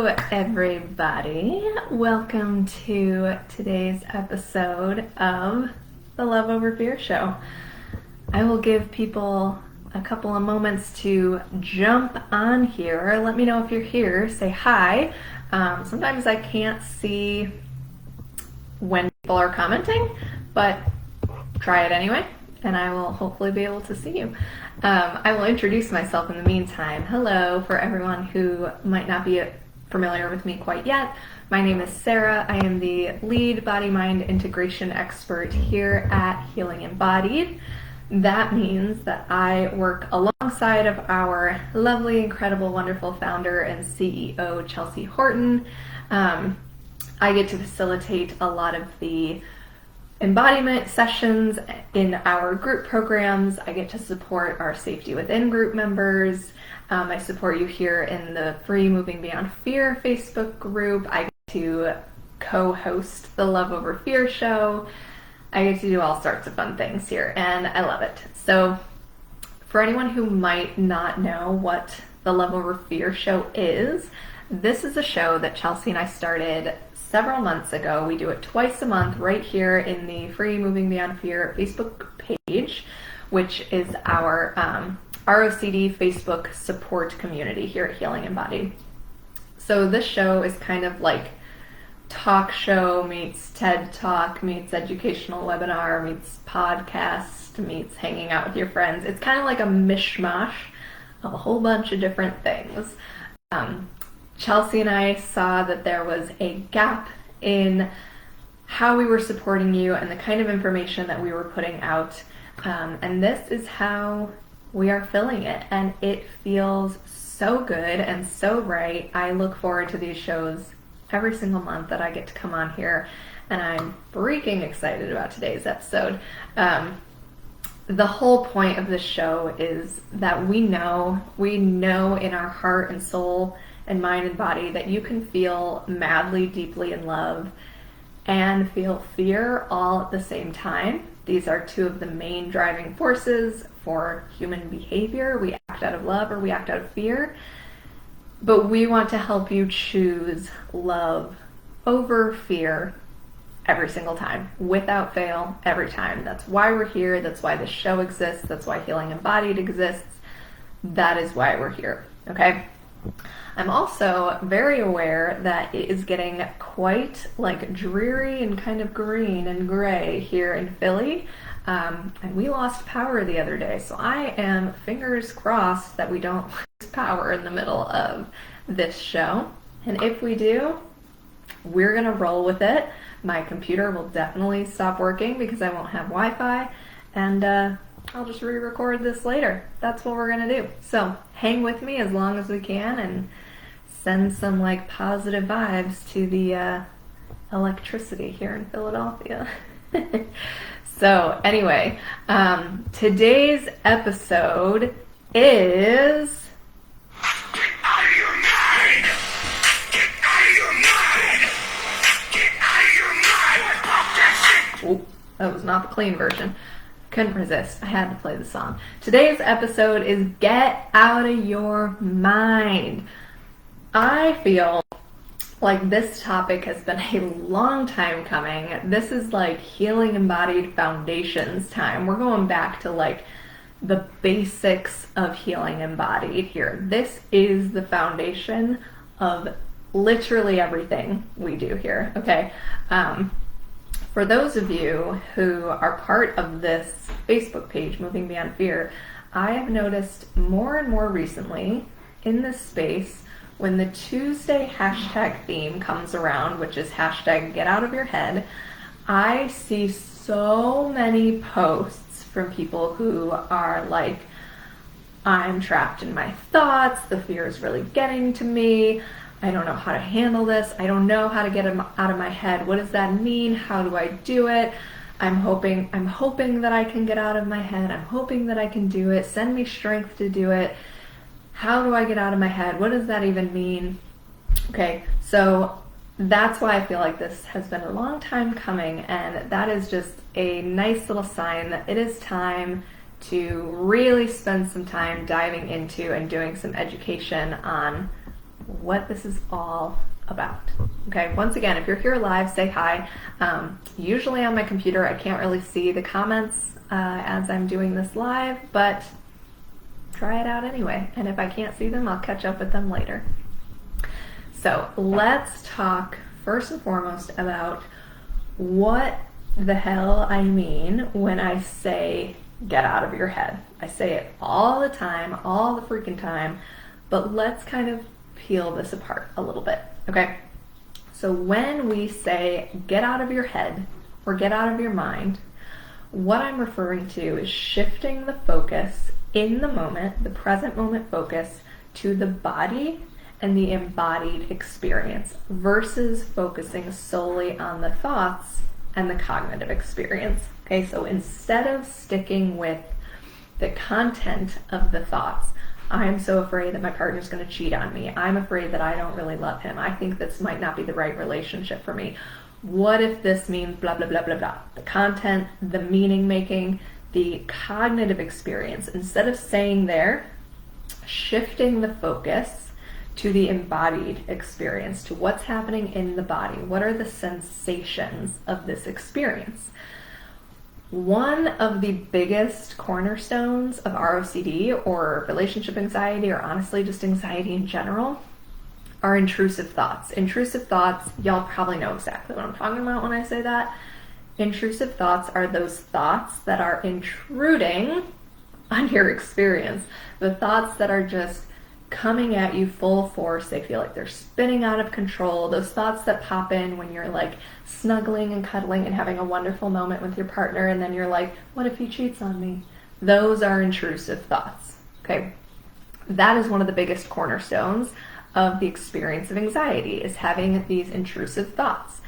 Hello, everybody. Welcome to today's episode of the Love Over Fear Show. I will give people a couple of moments to jump on here. Let me know if you're here. Say hi. Sometimes I can't see when people are commenting, but try it anyway, and I will hopefully be able to see you. I will introduce myself in the meantime. Hello, for everyone who might not be familiar with me quite yet. My name is Sarah. I am the lead body-mind integration expert here at Healing Embodied. That means that I work alongside of our lovely, incredible, wonderful founder and CEO, Chelsea Horton. I get to facilitate a lot of the embodiment sessions in our group programs. I get to support our safety within group members. I support you here in the free Moving Beyond Fear Facebook group. I get to co-host the Love Over Fear show. I get to do all sorts of fun things here, and I love it. So for anyone who might not know what the Love Over Fear show is, this is a show that Chelsea and I started several months ago. We do it twice a month right here in the free Moving Beyond Fear Facebook page, which is our ROCD Facebook support community here at Healing Embodied. So this show is kind of like talk show meets TED Talk meets educational webinar meets podcast meets hanging out with your friends. It's kind of like a mishmash of a whole bunch of different things. Chelsea and I saw that there was a gap in how we were supporting you and the kind of information that we were putting out. And this is how we are filling it. And it feels so good and so right. I look forward to these shows every single month that I get to come on here. And I'm freaking excited about today's episode. The whole point of this show is that we know in our heart and soul and mind and body that you can feel madly, deeply in love and feel fear all at the same time. These are two of the main driving forces for human behavior. We act out of love or we act out of fear. But we want to help you choose love over fear every single time, without fail, every time. That's why we're here. That's why this show exists. That's why Healing Embodied exists. That is why we're here, okay? I'm also very aware that it is getting quite like dreary and kind of green and gray here in Philly. And we lost power the other day, so I am fingers crossed that we don't lose power in the middle of this show. And if we do, we're gonna roll with it. My computer will definitely stop working because I won't have Wi-Fi, and I'll just re-record this later. That's what we're gonna do. So hang with me as long as we can and send some like positive vibes to the electricity here in Philadelphia. So anyway, today's episode is Get out of your mind! Get out of your mind! Get out of your mind! Pop that shit! Oh, that was not the clean version. Couldn't resist. I had to play the song. Today's episode is Get Out of Your Mind. I feel like this topic has been a long time coming. This is like Healing Embodied Foundations time. We're going back to like the basics of Healing Embodied here. This is the foundation of literally everything we do here, okay? For those of you who are part of this Facebook page, Moving Beyond Fear, I have noticed more and more recently in this space when the Tuesday hashtag theme comes around, which is hashtag get out of your head, I see so many posts from people who are like, I'm trapped in my thoughts, the fear is really getting to me, I don't know how to handle this, I don't know how to get them out of my head, what does that mean, how do I do it, I'm hoping that I can get out of my head, I'm hoping that I can do it, send me strength to do it. How do I get out of my head? What does that even mean? Okay, so that's why I feel like this has been a long time coming, and that is just a nice little sign that it is time to really spend some time diving into and doing some education on what this is all about. Okay, once again, if you're here live, say hi. Usually on my computer, I can't really see the comments as I'm doing this live, but try it out anyway. And if I can't see them, I'll catch up with them later. So let's talk first and foremost about what the hell I mean when I say get out of your head. I say it all the time, all the freaking time, but let's kind of peel this apart a little bit, okay? So when we say get out of your head or get out of your mind, what I'm referring to is shifting the focus in the moment, the present moment focus, to the body and the embodied experience versus focusing solely on the thoughts and the cognitive experience. Okay, so instead of sticking with the content of the thoughts, I'm so afraid that my partner's going to cheat on me. I'm afraid that I don't really love him. I think this might not be the right relationship for me. What if this means blah, blah, blah, blah, blah? The content, the meaning making, the cognitive experience. Instead of saying there, shifting the focus to the embodied experience, to what's happening in the body. What are the sensations of this experience? One of the biggest cornerstones of ROCD or relationship anxiety, or honestly just anxiety in general, are intrusive thoughts. Intrusive thoughts, y'all probably know exactly what I'm talking about when I say that. Intrusive thoughts are those thoughts that are intruding on your experience. The thoughts that are just coming at you full force. They feel like they're spinning out of control. Those thoughts that pop in when you're like snuggling and cuddling and having a wonderful moment with your partner, and then you're like, what if he cheats on me? Those are intrusive thoughts. Okay, that is one of the biggest cornerstones of the experience of anxiety, is having these intrusive thoughts.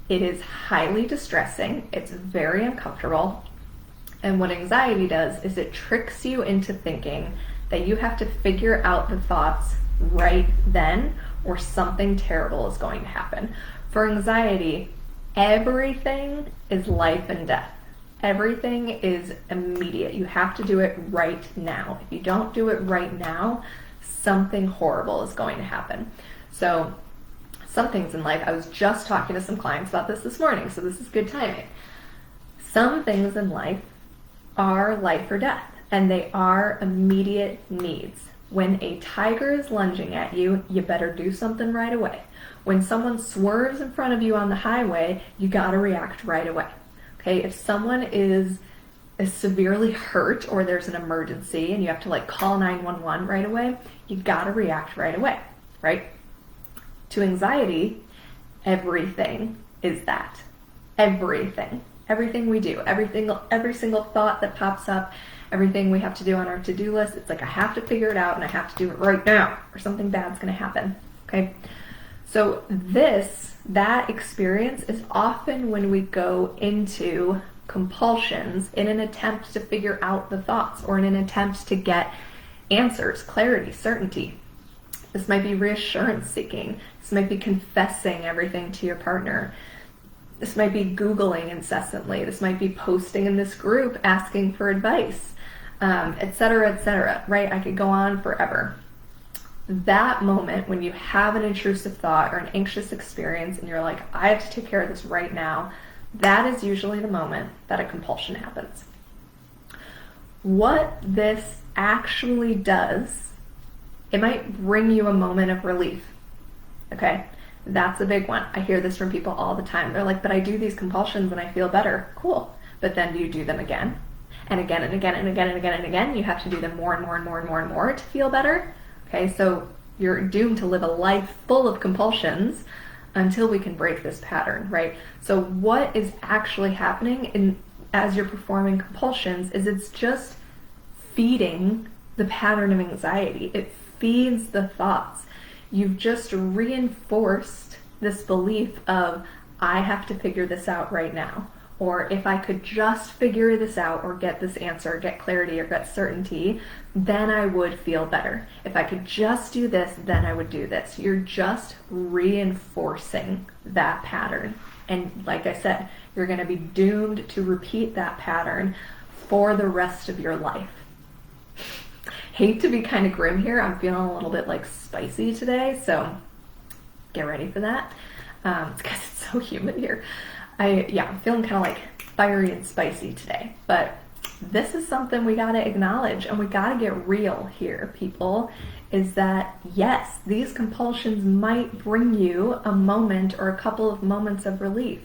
It is highly distressing. It's very uncomfortable. And what anxiety does is it tricks you into thinking that you have to figure out the thoughts right then, or something terrible is going to happen. For anxiety, everything is life and death. Everything is immediate. You have to do it right now. If you don't do it right now, something horrible is going to happen. So some things in life, I was just talking to some clients about this morning, so this is good timing. Some things in life are life or death, and they are immediate needs. When a tiger is lunging at you, you better do something right away. When someone swerves in front of you on the highway, you gotta react right away. Okay, if someone is severely hurt or there's an emergency and you have to like call 911 right away, you gotta react right away, right? To anxiety, everything is that. Everything. Everything we do, every single thought that pops up, everything we have to do on our to-do list, it's like I have to figure it out and I have to do it right now or something bad's going to happen, okay? So that experience is often when we go into compulsions in an attempt to figure out the thoughts or in an attempt to get answers, clarity, certainty. This might be reassurance seeking. This might be confessing everything to your partner. This might be Googling incessantly. This might be posting in this group asking for advice, etc., right? I could go on forever. That moment when you have an intrusive thought or an anxious experience and you're like, I have to take care of this right now, that is usually the moment that a compulsion happens. What this actually does, it might bring you a moment of relief, okay? That's a big one. I hear this from people all the time. They're like, but I do these compulsions and I feel better. Cool. But then do you do them again? And again and again and again and again and again? You have to do them more and more and more and more and more to feel better? Okay, so you're doomed to live a life full of compulsions until we can break this pattern, right? So what is actually happening as you're performing compulsions is it's just feeding the pattern of anxiety. It feeds the thoughts. You've just reinforced this belief of, I have to figure this out right now. Or if I could just figure this out or get this answer, get clarity or get certainty, then I would feel better. If I could just do this, then I would do this. You're just reinforcing that pattern. And like I said, you're going to be doomed to repeat that pattern for the rest of your life. hate to be kind of grim here. I'm feeling a little bit like spicy today, so get ready for that. It's because it's so humid here. I'm feeling kind of like fiery and spicy today, but this is something we got to acknowledge, and we got to get real here, people, is that yes, these compulsions might bring you a moment or a couple of moments of relief.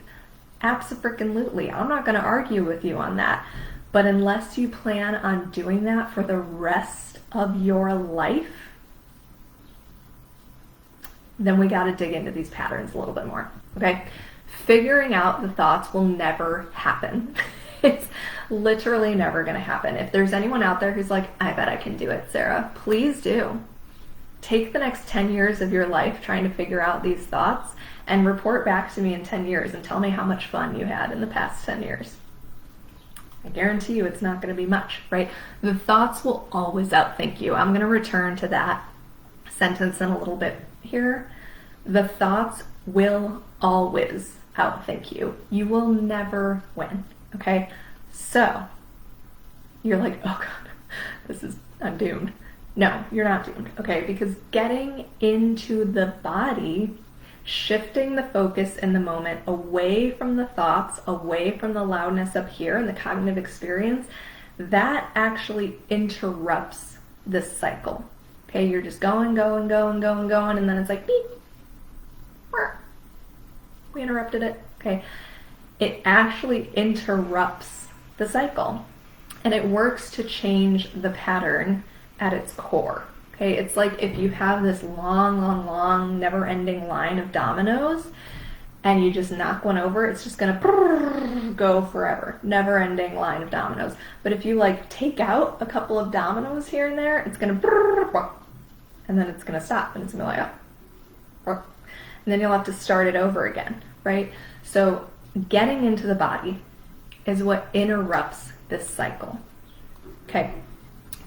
Abso-freaking-lutely. I'm not going to argue with you on that. But unless you plan on doing that for the rest of your life, then we got to dig into these patterns a little bit more, okay? Figuring out the thoughts will never happen. It's literally never going to happen. If there's anyone out there who's like, I bet I can do it, Sarah, please do. Take the next 10 years of your life trying to figure out these thoughts and report back to me in 10 years and tell me how much fun you had in the past 10 years. I guarantee you it's not going to be much, right? The thoughts will always outthink you. I'm going to return to that sentence in a little bit here. The thoughts will always outthink you. You will never win, okay? So, you're like, oh God, I'm doomed. No, you're not doomed, okay? Because getting into the body, shifting the focus in the moment away from the thoughts, away from the loudness up here and the cognitive experience, that actually interrupts this cycle. Okay, you're just going, and then it's like, beep, we interrupted it, okay? It actually interrupts the cycle, and it works to change the pattern at its core. Okay, it's like if you have this long, never-ending line of dominoes and you just knock one over, it's just gonna go forever. Never-ending line of dominoes. But if you like take out a couple of dominoes here and there, it's gonna and then it's gonna stop and it's gonna be like, oh. And then you'll have to start it over again, right? So getting into the body is what interrupts this cycle. Okay,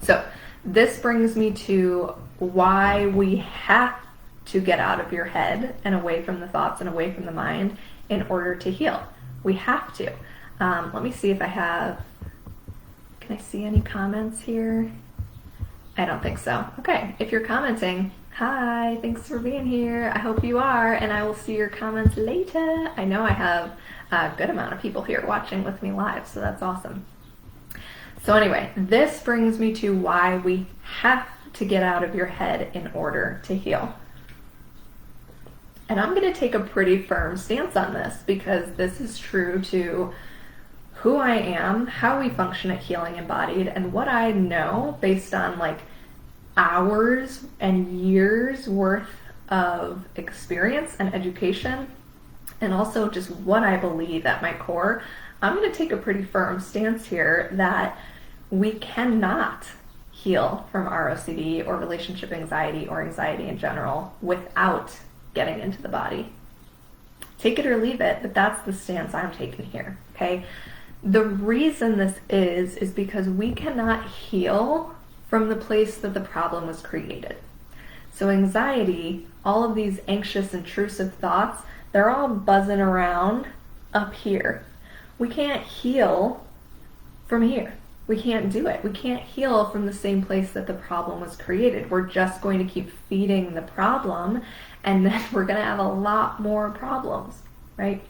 so this brings me to why we have to get out of your head and away from the thoughts and away from the mind in order to heal. We have to. Let me see if I have, can I see any comments here? I don't think so. Okay, if you're commenting, hi, thanks for being here. I hope you are, and I will see your comments later. I know I have a good amount of people here watching with me live, so that's awesome. So anyway, this brings me to why we have to get out of your head in order to heal. And I'm going to take a pretty firm stance on this because this is true to who I am, how we function at Healing Embodied, and what I know based on like hours and years worth of experience and education, and also just what I believe at my core. I'm going to take a pretty firm stance here that we cannot heal from ROCD or relationship anxiety or anxiety in general without getting into the body. Take it or leave it, but that's the stance I'm taking here, okay? The reason this is because we cannot heal from the place that the problem was created. So anxiety, all of these anxious, intrusive thoughts, they're all buzzing around up here. We can't heal from here. We can't do it. We can't heal from the same place that the problem was created. We're just going to keep feeding the problem, and then we're going to have a lot more problems, right?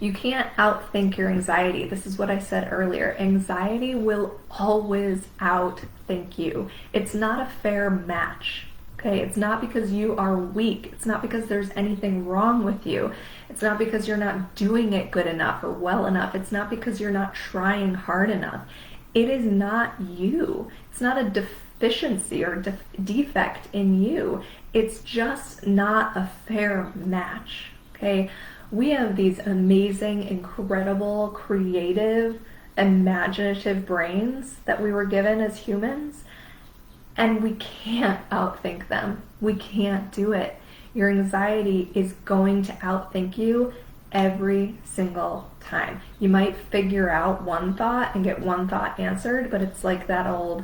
You can't outthink your anxiety. This is what I said earlier. Anxiety will always outthink you. It's not a fair match. Okay, it's not because you are weak. It's not because there's anything wrong with you. It's not because you're not doing it good enough or well enough. It's not because you're not trying hard enough. It is not you. It's not a deficiency or defect in you. It's just not a fair match. Okay, we have these amazing, incredible, creative, imaginative brains that we were given as humans. And we can't outthink them. We can't do it. Your anxiety is going to outthink you every single time. You might figure out one thought and get one thought answered, but it's like that old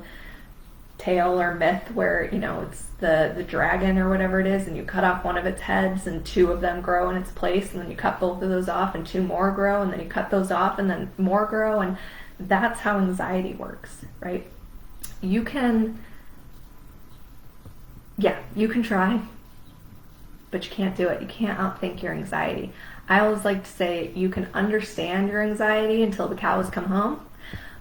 tale or myth where, you know, it's the dragon or whatever it is, and you cut off one of its heads and two of them grow in its place, and then you cut both of those off and two more grow, and then you cut those off and then more grow, and that's how anxiety works, right? You can yeah, you can try, but you can't do it. You can't outthink your anxiety. I always like to say you can understand your anxiety until the cows come home,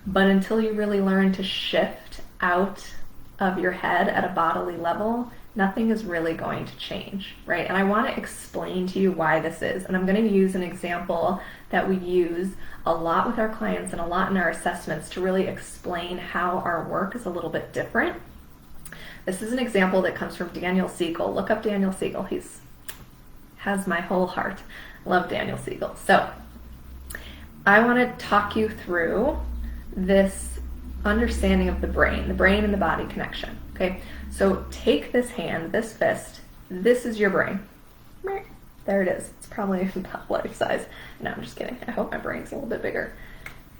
but until you really learn to shift out of your head at a bodily level, nothing is really going to change, right? And I want to explain to you why this is. And I'm going to use an example that we use a lot with our clients and a lot in our assessments to really explain how our work is a little bit different. This is an example that comes from Daniel Siegel. Look up Daniel Siegel. He's has my whole heart. Love Daniel Siegel. So I want to talk you through this understanding of the brain and the body connection. Okay, so take this hand, this fist. This is your brain. There it is. It's probably about life size. No, I'm just kidding. I hope my brain's a little bit bigger.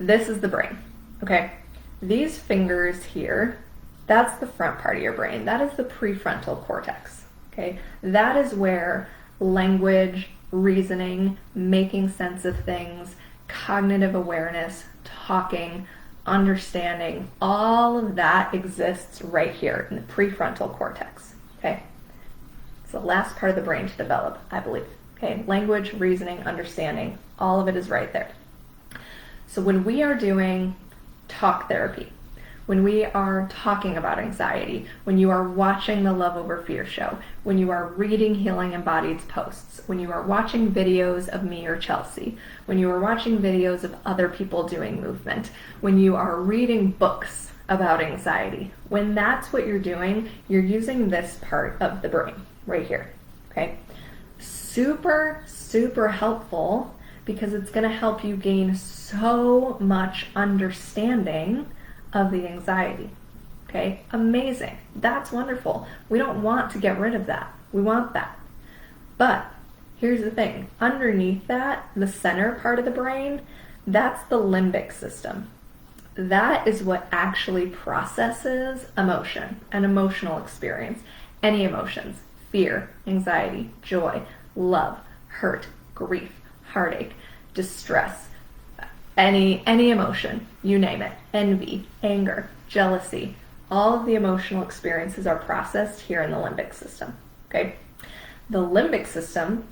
This is the brain. Okay, these fingers here, that's the front part of your brain. That is the prefrontal cortex. Okay, that is where language, reasoning, making sense of things, cognitive awareness, talking, understanding, all of that exists right here in the prefrontal cortex. Okay, it's the last part of the brain to develop, I believe. Okay, language, reasoning, understanding, all of it is right there. So when we are doing talk therapy, when we are talking about anxiety, when you are watching the Love Over Fear show, when you are reading Healing Embodied's posts, when you are watching videos of me or Chelsea, when you are watching videos of other people doing movement, when you are reading books about anxiety, when that's what you're doing, you're using this part of the brain right here, okay? Super, super helpful because it's going to help you gain so much understanding of the anxiety. Okay, amazing. That's wonderful. We don't want to get rid of that. We want that. But here's the thing. Underneath that, the center part of the brain, that's the limbic system. That is what actually processes emotion, an emotional experience. Any emotions, fear, anxiety, joy, love, hurt, grief, heartache, distress, any emotion, you name it, envy, anger, jealousy, all of the emotional experiences are processed here in the limbic system, okay? The limbic system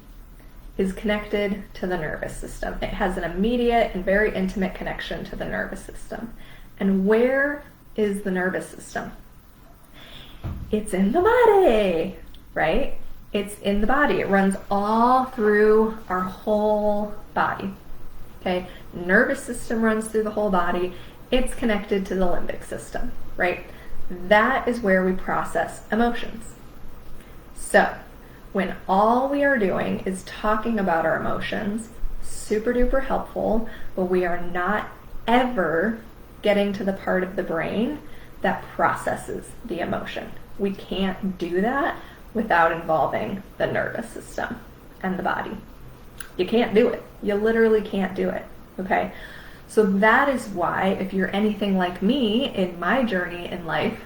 is connected to the nervous system. It has an immediate and very intimate connection to the nervous system. And where is the nervous system? It's in the body, right? It's in the body. It runs all through our whole body. Okay, nervous system runs through the whole body. It's connected to the limbic system, right? That is where we process emotions. So, when all we are doing is talking about our emotions, super duper helpful, but we are not ever getting to the part of the brain that processes the emotion. We can't do that without involving the nervous system and the body. You can't do it. You literally can't do it, okay? So that is why, if you're anything like me in my journey in life,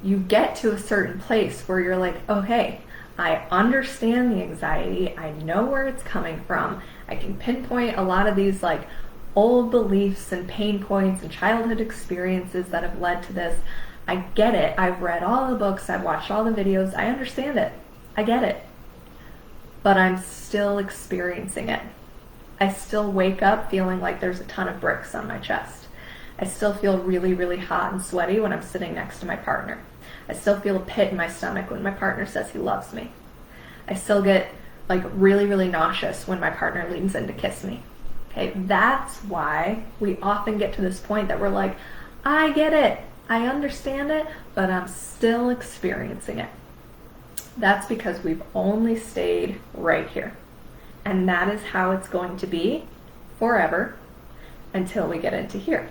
you get to a certain place where you're like, okay, I understand the anxiety. I know where it's coming from. I can pinpoint a lot of these like old beliefs and pain points and childhood experiences that have led to this. I get it. I've read all the books. I've watched all the videos. I understand it. I get it. But I'm still experiencing it. I still wake up feeling like there's a ton of bricks on my chest. I still feel really, really hot and sweaty when I'm sitting next to my partner. I still feel a pit in my stomach when my partner says he loves me. I still get like really, really nauseous when my partner leans in to kiss me. Okay, that's why we often get to this point that we're like, I get it, I understand it, but I'm still experiencing it. That's because we've only stayed right here. And that is how it's going to be forever until we get into here.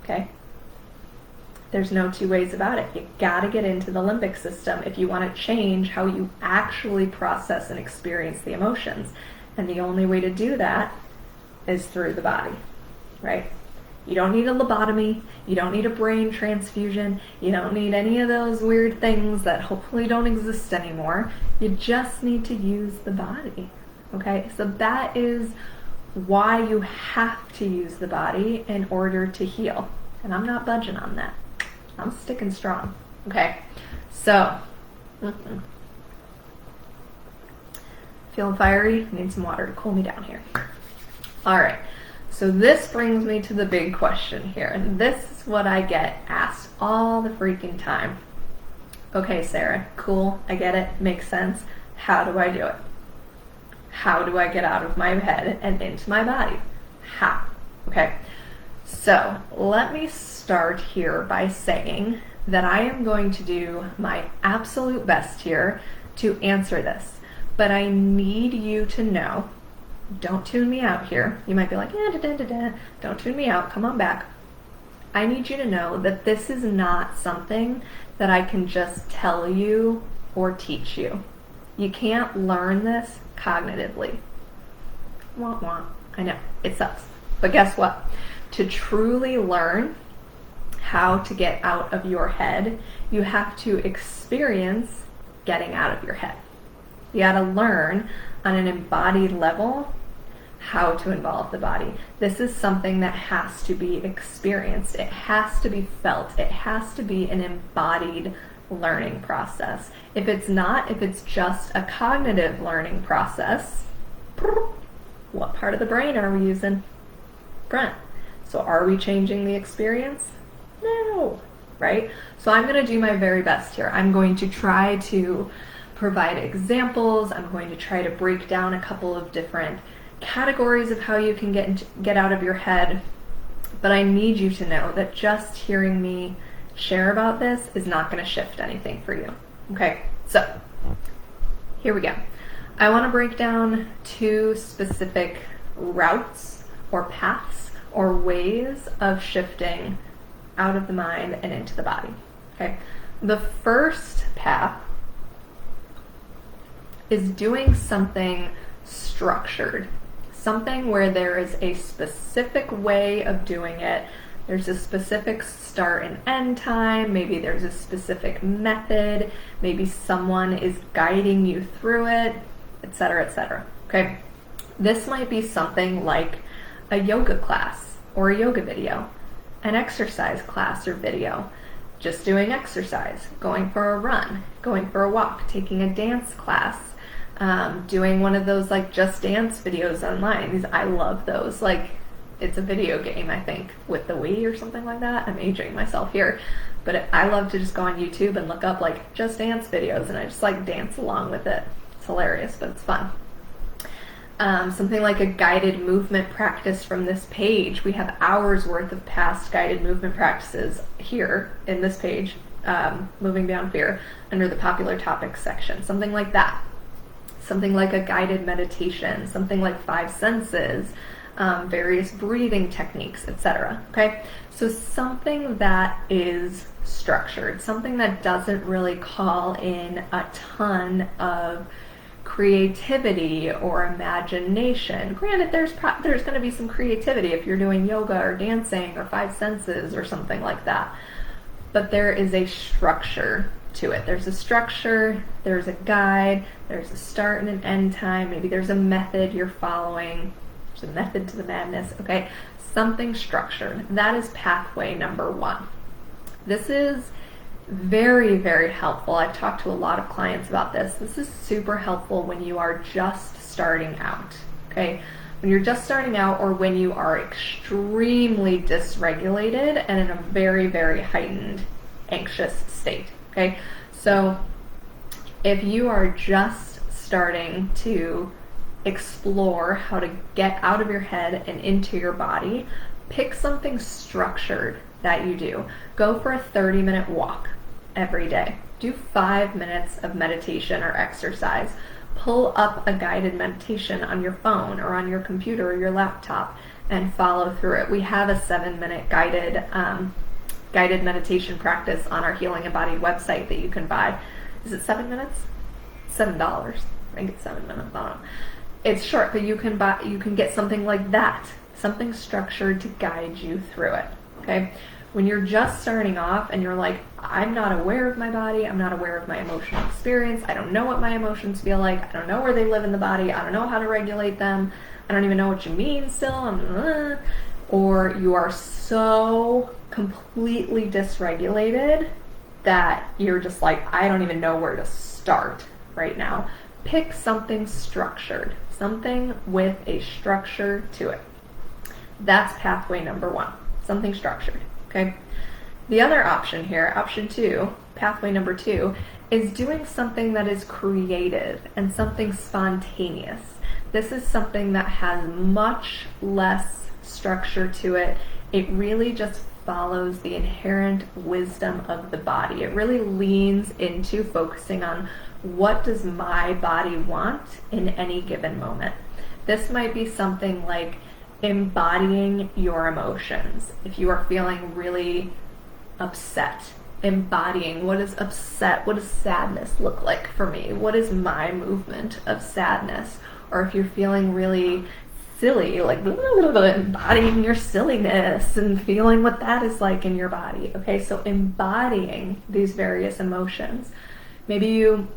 Okay? There's no two ways about it. You gotta get into the limbic system if you want to change how you actually process and experience the emotions. And the only way to do that is through the body, right? You don't need a lobotomy. You don't need a brain transfusion. You don't need any of those weird things that hopefully don't exist anymore. You just need to use the body, okay? So that is why you have to use the body in order to heal. And I'm not budging on that. I'm sticking strong, okay? So Feeling fiery? Need some water to cool me down here. All right. So this brings me to the big question here. And this is what I get asked all the freaking time. Okay, Sarah, cool. I get it. Makes sense. How do I do it? How do I get out of my head and into my body? How? Okay. So let me start here by saying that I am going to do my absolute best here to answer this. But I need you to know, don't tune me out here. You might be like, don't tune me out. Come on back. I need you to know that this is not something that I can just tell you or teach you. You can't learn this cognitively. Wah, wah. I know, it sucks. But guess what? To truly learn how to get out of your head, you have to experience getting out of your head. You got to learn on an embodied level how to involve the body. This is something that has to be experienced. It has to be felt. It has to be an embodied learning process. If it's not, if it's just a cognitive learning process, what part of the brain are we using? Front. So are we changing the experience? No, right? So I'm going to do my very best here. I'm going to try to provide examples. I'm going to try to break down a couple of different categories of how you can get out of your head. But I need you to know that just hearing me share about this is not going to shift anything for you. Okay, so here we go. I want to break down 2 specific routes or paths or ways of shifting out of the mind and into the body. Okay, the first path is doing something structured, something where there is a specific way of doing it. There's a specific start and end time. Maybe there's a specific method. Maybe someone is guiding you through it, etc., etc. Okay, this might be something like a yoga class or a yoga video, an exercise class or video, just doing exercise, going for a run, going for a walk, taking a dance class, doing one of those like Just Dance videos online. I love those. Like, it's a video game, I think, with the Wii or something like that. I'm aging myself here. But I love to just go on YouTube and look up like Just Dance videos, and I just like dance along with it. It's hilarious, but it's fun. Something like a guided movement practice from this page. We have hours worth of past guided movement practices here in this page, Moving Beyond Fear, under the popular topics section. Something like that. Something like a guided meditation, something like 5 senses, various breathing techniques, etc. Okay, so something that is structured, something that doesn't really call in a ton of creativity or imagination. Granted, there's going to be some creativity if you're doing yoga or dancing or 5 senses or something like that, but there is a structure to it. There's a structure, there's a guide, there's a start and an end time, maybe there's a method you're following. There's a method to the madness, okay? Something structured. That is pathway number 1. This is very, very helpful. I've talked to a lot of clients about this. This is super helpful when you are just starting out, okay? When you're just starting out, or when you are extremely dysregulated and in a very, very heightened, anxious state, okay? So if you are just starting to explore how to get out of your head and into your body, pick something structured that you do. Go for a 30-minute walk every day. Do 5 minutes of meditation or exercise. Pull up a guided meditation on your phone or on your computer or your laptop and follow through it. We have a 7-minute guided meditation practice on our Healing Embodied website that you can buy. Is it 7 minutes? $7. I think it's 7 minutes. I don't know. It's short, but you can get something like that, something structured to guide you through it. Okay? When you're just starting off and you're like, I'm not aware of my body, I'm not aware of my emotional experience, I don't know what my emotions feel like, I don't know where they live in the body, I don't know how to regulate them, I don't even know what you mean still, or you are so completely dysregulated that you're just like, I don't even know where to start. start right now. Pick something structured, something with a structure to it. That's pathway number 1, something structured, okay? The other option here, option 2, pathway number 2, is doing something that is creative and something spontaneous. This is something that has much less structure to it. It really just follows the inherent wisdom of the body. It really leans into focusing on what does my body want in any given moment. This might be something like embodying your emotions. If you are feeling really upset, embodying what is upset, what does sadness look like for me? What is my movement of sadness? Or if you're feeling really silly, like embodying your silliness and feeling what that is like in your body. Okay, so embodying these various emotions. Maybe you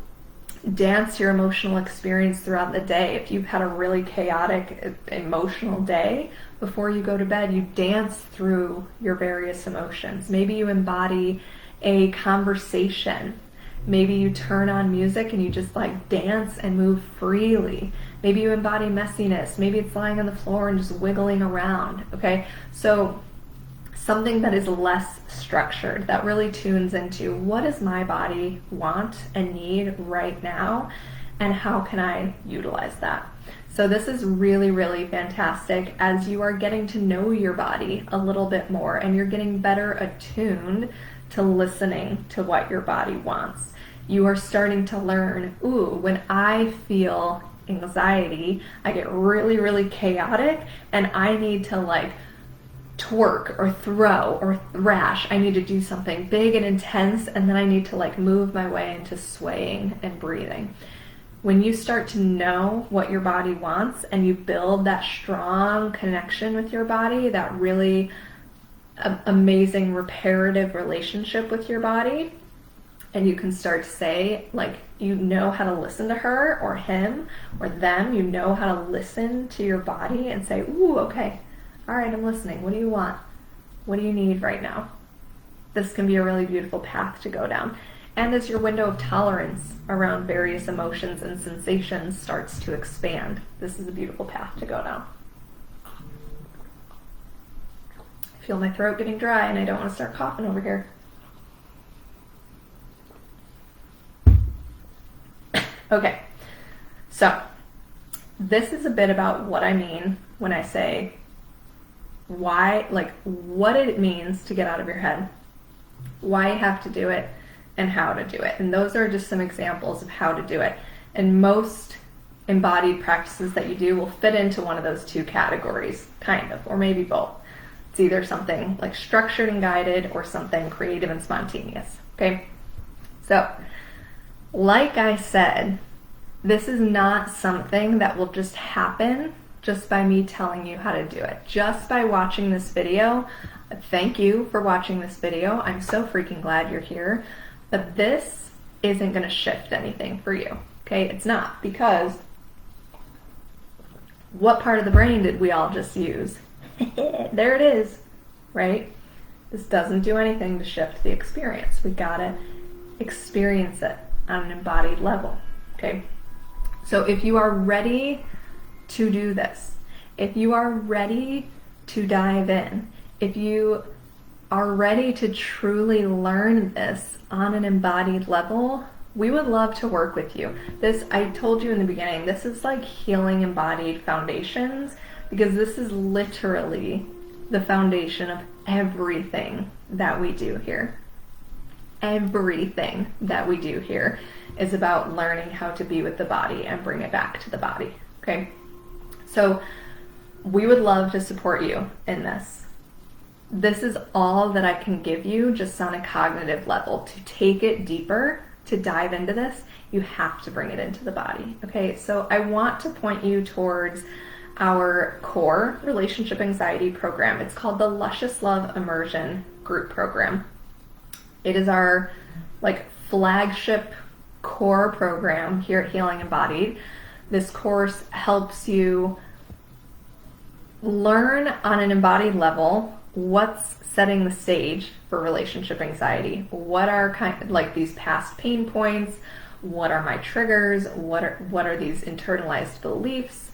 dance your emotional experience throughout the day. If you've had a really chaotic emotional day, before you go to bed, you dance through your various emotions. Maybe you embody a conversation. Maybe you turn on music and you just like dance and move freely. Maybe you embody messiness. Maybe it's lying on the floor and just wiggling around. Okay, so something that is less structured, that really tunes into what does my body want and need right now, and how can I utilize that. So this is really, really fantastic as you are getting to know your body a little bit more and you're getting better attuned to listening to what your body wants. You are starting to learn, ooh, when I feel anxiety, I get really, really chaotic and I need to like twerk or throw or thrash. I need to do something big and intense, and then I need to like move my way into swaying and breathing. When you start to know what your body wants and you build that strong connection with your body, that really amazing reparative relationship with your body, and you can start to say, like, you know how to listen to her or him or them, you know how to listen to your body and say, ooh, okay, all right, I'm listening. What do you want? What do you need right now? This can be a really beautiful path to go down. And as your window of tolerance around various emotions and sensations starts to expand, this is a beautiful path to go down. I feel my throat getting dry and I don't want to start coughing over here. Okay, so this is a bit about what I mean when I say why, like what it means to get out of your head, why you have to do it, and how to do it. And those are just some examples of how to do it. And most embodied practices that you do will fit into one of those two categories, kind of, or maybe both. It's either something like structured and guided or something creative and spontaneous, okay? So, like I said, this is not something that will just happen just by me telling you how to do it. Just by watching this video, thank you for watching this video. I'm so freaking glad you're here. But this isn't going to shift anything for you, okay? It's not, because what part of the brain did we all just use? There it is, right? This doesn't do anything to shift the experience. We gotta experience it on an embodied level, okay? So if you are ready to do this, if you are ready to dive in, if you are ready to truly learn this on an embodied level, we would love to work with you. This, I told you in the beginning, this is like Healing Embodied Foundations, because this is literally the foundation of everything that we do here. Everything that we do here is about learning how to be with the body and bring it back to the body, okay? So we would love to support you in this. This is all that I can give you just on a cognitive level. To take it deeper, to dive into this, you have to bring it into the body, okay? So I want to point you towards our core relationship anxiety program. It's called the Luscious Love Immersion Group Program. It is our like flagship core program here at Healing Embodied. This course helps you learn on an embodied level what's setting the stage for relationship anxiety. What are kind of like these past pain points? What are my triggers? What are these internalized beliefs?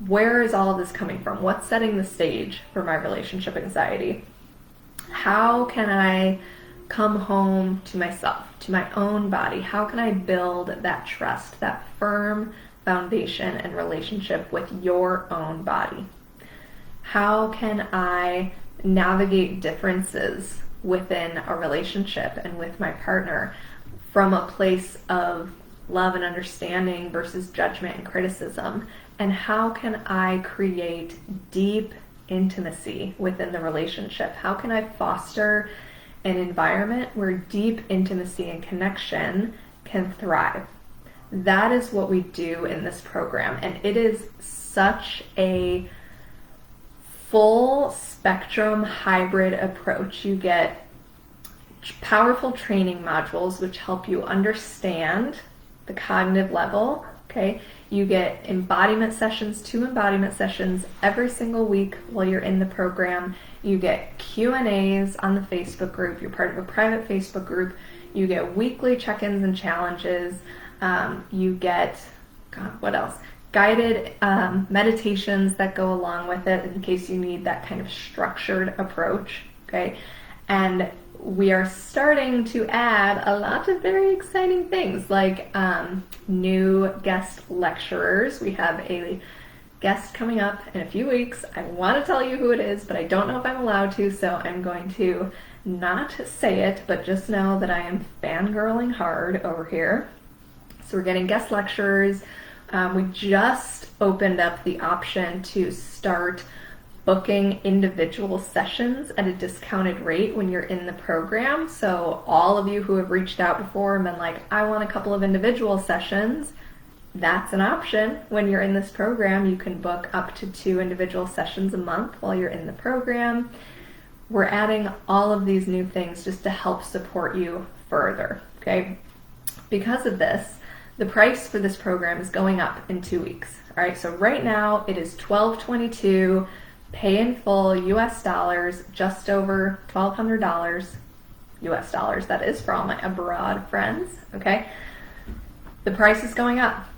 Where is all of this coming from? What's setting the stage for my relationship anxiety? How can I come home to myself, to my own body? How can I build that trust, that firm foundation and relationship with your own body? How can I navigate differences within a relationship and with my partner from a place of love and understanding versus judgment and criticism? And how can I create deep intimacy within the relationship? How can I foster an environment where deep intimacy and connection can thrive? That is what we do in this program, and it is such a full spectrum hybrid approach. You get powerful training modules which help you understand the cognitive level, okay? You get embodiment sessions, 2 embodiment sessions every single week while you're in the program. You get Q&As on the Facebook group. You're part of a private Facebook group. You get weekly check-ins and challenges. You get, what else? Guided meditations that go along with it in case you need that kind of structured approach, okay? And we are starting to add a lot of very exciting things like new guest lecturers. We have a guest coming up in a few weeks. I want to tell you who it is, but I don't know if I'm allowed to, so I'm going to not say it, but just know that I am fangirling hard over here. So we're getting guest lecturers. We just opened up the option to start booking individual sessions at a discounted rate when you're in the program. So all of you who have reached out before and been like, I want a couple of individual sessions, that's an option. When you're in this program, you can book up to 2 individual sessions a month while you're in the program. We're adding all of these new things just to help support you further, okay? Because of this, the price for this program is going up in 2 weeks. All right, so right now it is $1,222, pay in full US dollars, just over $1,200 US dollars. That is for all my abroad friends, okay? The price is going up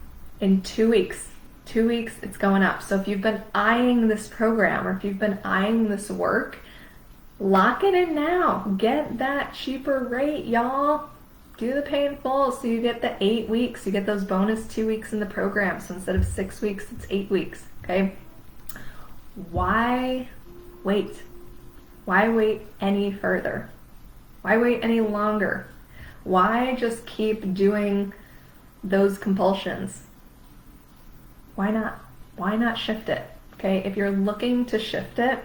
in 2 weeks. 2 weeks, it's going up. So if you've been eyeing this program or if you've been eyeing this work, lock it in now. Get that cheaper rate, y'all. Do the pay in full so you get the 8 weeks. You get those bonus 2 weeks in the program. So instead of 6 weeks, it's 8 weeks, okay? Why wait? Why wait any further? Why wait any longer? Why just keep doing those compulsions? Why not? Why not shift it? Okay, if you're looking to shift it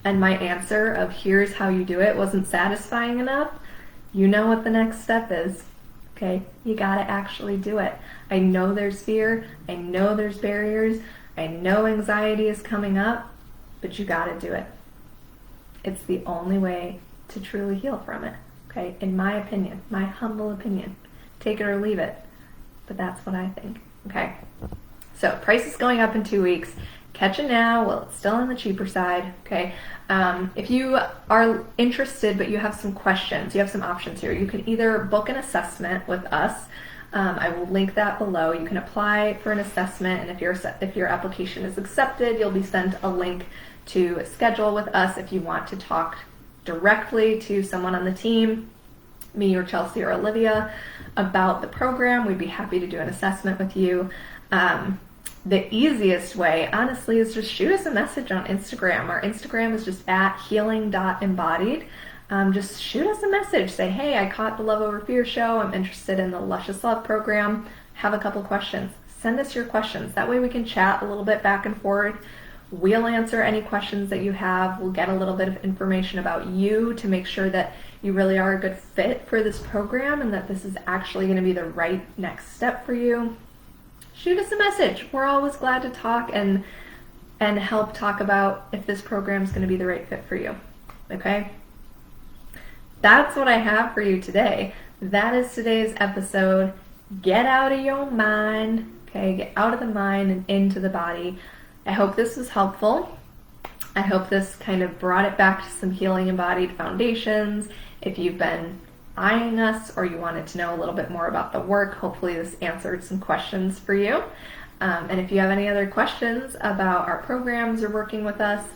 and my answer of here's how you do it wasn't satisfying enough, you know what the next step is, okay? You gotta actually do it. I know there's fear, I know there's barriers, I know anxiety is coming up, but you gotta do it. It's the only way to truly heal from it, okay? In my opinion, my humble opinion. Take it or leave it, but that's what I think, okay? So price is going up in 2 weeks. Catch it now while it's still on the cheaper side, okay? If you are interested but you have some questions, you have some options here. You can either book an assessment with us. I will link that below. You can apply for an assessment, and if your application is accepted, you'll be sent a link to schedule with us if you want to talk directly to someone on the team, me or Chelsea or Olivia, about the program. We'd be happy to do an assessment with you. The easiest way, honestly, is just shoot us a message on Instagram. Our Instagram is just at healing.embodied. Just shoot us a message. Say, hey, I caught the Love Over Fear show. I'm interested in the Luscious Love program. Have a couple questions. Send us your questions. That way we can chat a little bit back and forth. We'll answer any questions that you have. We'll get a little bit of information about you to make sure that you really are a good fit for this program and that this is actually going to be the right next step for you. Shoot us a message. We're always glad to talk and help talk about if this program is going to be the right fit for you. Okay? That's what I have for you today. That is today's episode. Get out of your mind. Okay? Get out of the mind and into the body. I hope this was helpful. I hope this kind of brought it back to some Healing Embodied foundations. If you've been eyeing us or you wanted to know a little bit more about the work, hopefully this answered some questions for you. And if you have any other questions about our programs or working with us,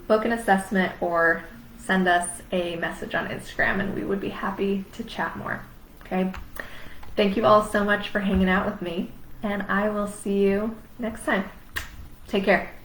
book an assessment or send us a message on Instagram and we would be happy to chat more. Okay? Thank you all so much for hanging out with me, and I will see you next time. Take care.